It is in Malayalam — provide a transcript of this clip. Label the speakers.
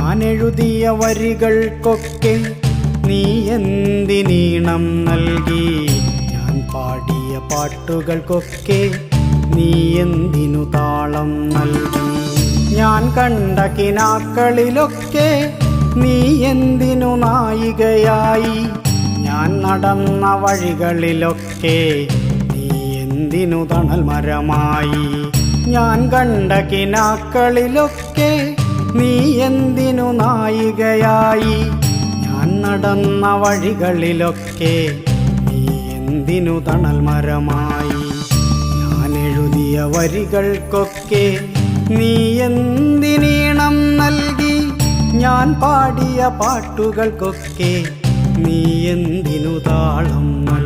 Speaker 1: ഞാൻ എഴുതിയ വരികൾക്കൊക്കെ നീ എന്തിനീണം നൽകി? ഞാൻ പാടിയ പാട്ടുകൾക്കൊക്കെ നീ എന്തിനു താളം നൽകി? ഞാൻ കണ്ട കിനാക്കളിലൊക്കെ നീ എന്തിനു നായികയായി? ഞാൻ നടന്ന വഴികളിലൊക്കെ നീ എന്തിനു തണൽ മരമായി? ഞാൻ കണ്ട കിനാക്കളിലൊക്കെ നീ എന്തിനു നായികയായി? ഞാൻ നടന്ന വഴികളിലൊക്കെ നീ എന്തിനു തണൽ മരമായി? ഞാൻ എഴുതിയ വരികൾക്കൊക്കെ നീ എന്തിനീണം നൽകി? ഞാൻ പാടിയ പാട്ടുകൾക്കൊക്കെ നീ എന്തിനു താളം നൽകി?